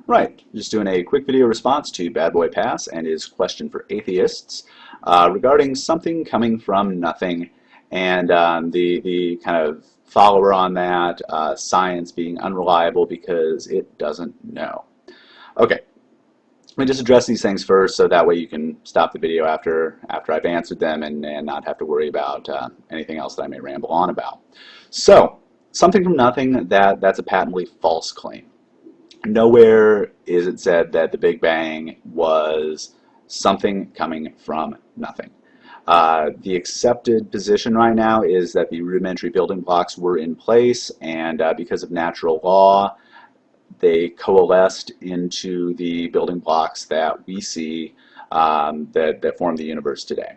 Right, just doing a quick video response to Badboypass and his question for atheists regarding something coming from nothing, and the kind of follower on that, science being unreliable because it doesn't know. Okay, let me just address these things first so that way you can stop the video after I've answered them and not have to worry about anything else that I may ramble on about. So, something from nothing, that's a patently false claim. Nowhere is it said that the Big Bang was something coming from nothing. The accepted position right now is that the rudimentary building blocks were in place, and because of natural law, they coalesced into the building blocks that we see that form the universe today.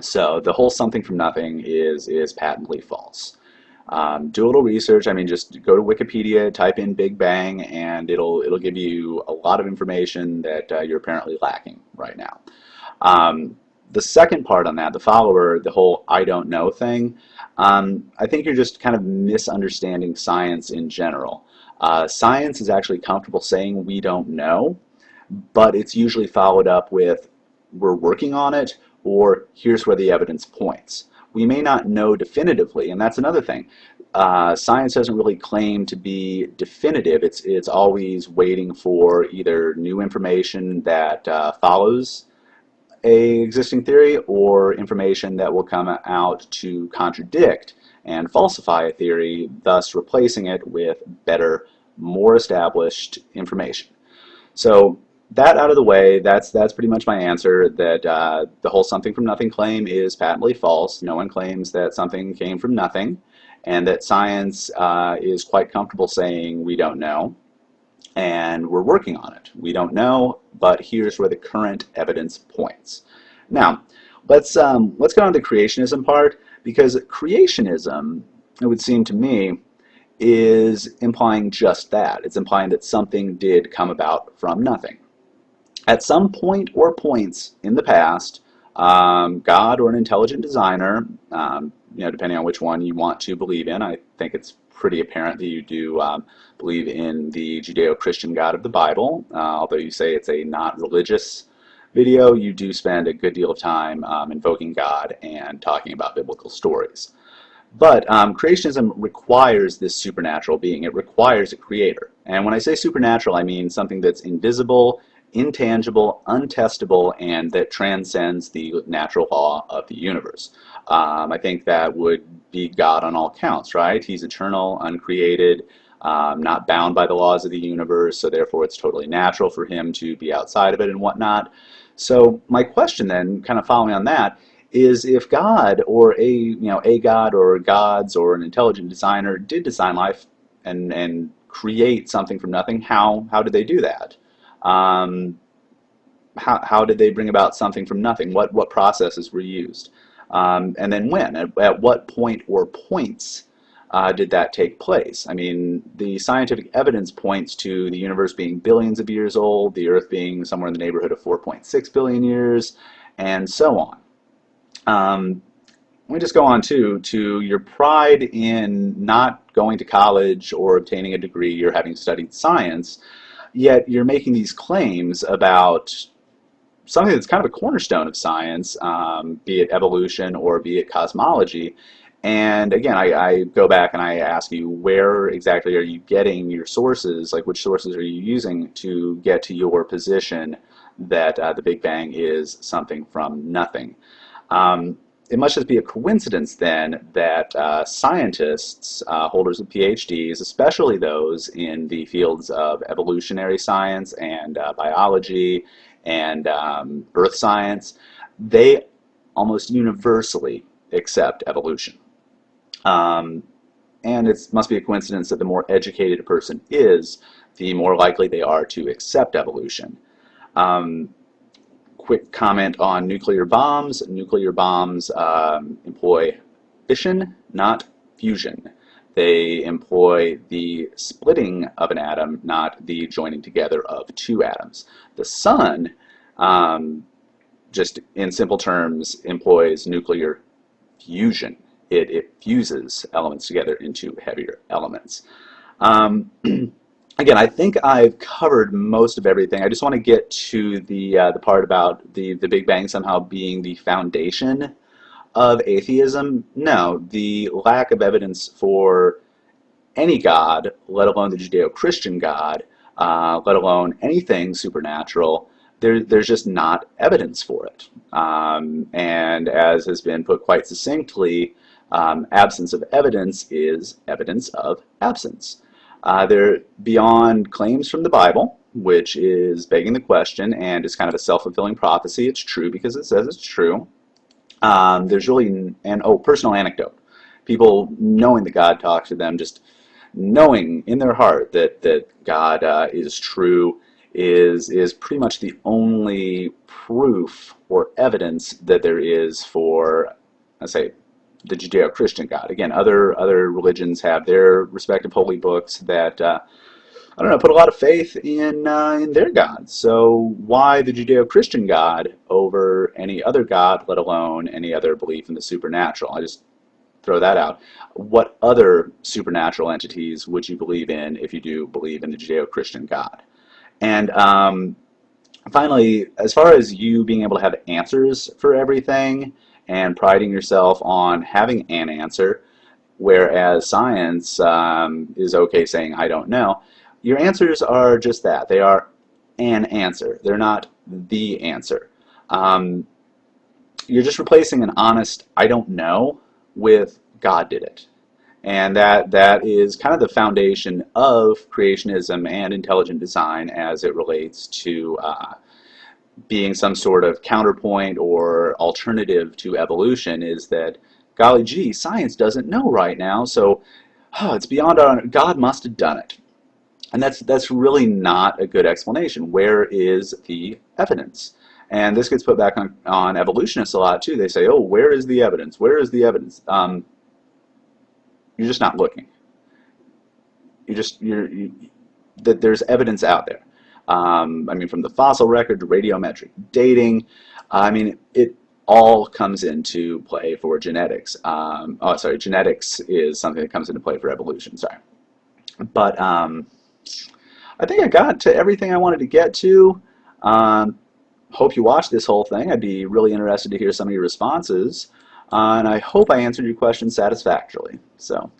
So the whole something from nothing is patently false. Do a little research. I mean, just go to Wikipedia, type in Big Bang, and it'll give you a lot of information that you're apparently lacking right now. The second part on that, the follower, the whole I don't know thing, I think you're just kind of misunderstanding science in general. Science is actually comfortable saying we don't know, but it's usually followed up with we're working on it, or here's where the evidence points. We may not know definitively, and that's another thing. Science doesn't really claim to be definitive. It's always waiting for either new information that follows a existing theory or information that will come out to contradict and falsify a theory, thus replacing it with better, more established information. So that out of the way, that's pretty much my answer, that the whole something from nothing claim is patently false. No one claims that something came from nothing, and that science is quite comfortable saying we don't know, and we're working on it. We don't know, but here's where the current evidence points. Now, let's get on to the creationism part, because creationism, it would seem to me, is implying just that. It's implying that something did come about from nothing. At some point or points in the past, God or an intelligent designer, depending on which one you want to believe in, I think it's pretty apparent that you do believe in the Judeo-Christian God of the Bible. Although you say it's a not religious video, you do spend a good deal of time invoking God and talking about biblical stories. But creationism requires this supernatural being. It requires a creator. And when I say supernatural, I mean something that's invisible, intangible, untestable, and that transcends the natural law of the universe. I think that would be God on all counts, right? He's eternal, uncreated, not bound by the laws of the universe, so therefore it's totally natural for him to be outside of it and whatnot. So my question then, kind of following on that, is if God or a God or gods or an intelligent designer did design life and create something from nothing, how did they do that? How did they bring about something from nothing? What processes were used? And then when? At what point or points did that take place? I mean, the scientific evidence points to the universe being billions of years old, the Earth being somewhere in the neighborhood of 4.6 billion years, and so on. Let me just go on to your pride in not going to college or obtaining a degree or having studied science, yet you're making these claims about something that's kind of a cornerstone of science, be it evolution or be it cosmology. And again, I go back and I ask you, where exactly are you getting your sources? Like, which sources are you using to get to your position that the Big Bang is something from nothing? It must just be a coincidence then that scientists, holders of PhDs, especially those in the fields of evolutionary science and biology and earth science, they almost universally accept evolution. And it must be a coincidence that the more educated a person is, the more likely they are to accept evolution. Quick comment on nuclear bombs. Nuclear bombs employ fission, not fusion. They employ the splitting of an atom, not the joining together of two atoms. The sun, just in simple terms, employs nuclear fusion. It fuses elements together into heavier elements. again, I think I've covered most of everything. I just want to get to the part about the Big Bang somehow being the foundation of atheism. No, the lack of evidence for any God, let alone the Judeo-Christian God, let alone anything supernatural, there's just not evidence for it. And as has been put quite succinctly, absence of evidence is evidence of absence. They're beyond claims from the Bible, which is begging the question and is kind of a self-fulfilling prophecy. It's true because it says it's true. There's really personal anecdote. People knowing that God talks to them, just knowing in their heart that God is true is pretty much the only proof or evidence that there is for, I say, the Judeo-Christian God. Again, other religions have their respective holy books that I don't know, put a lot of faith in their God. So why the Judeo-Christian God over any other God, let alone any other belief in the supernatural? I just throw that out. What other supernatural entities would you believe in if you do believe in the Judeo-Christian God? And finally, as far as you being able to have answers for everything and priding yourself on having an answer, whereas science is okay saying, I don't know, your answers are just that. They are an answer. They're not the answer. Um, you're just replacing an honest, I don't know, with God did it. And that is kind of the foundation of creationism and intelligent design as it relates to being some sort of counterpoint or alternative to evolution, is that, golly gee, science doesn't know right now, so it's beyond our, God must have done it. And that's really not a good explanation. Where is the evidence? And this gets put back on evolutionists a lot too. They say, oh, where is the evidence? Where is the evidence? You're just not looking. That there's evidence out there. I mean, from the fossil record to radiometric dating, I mean, it all comes into play for genetics. Oh, sorry, genetics is something that comes into play for evolution. Sorry, but I think I got to everything I wanted to get to. Um, Hope you watched this whole thing. I'd be really interested to hear some of your responses, and I hope I answered your questions satisfactorily. So.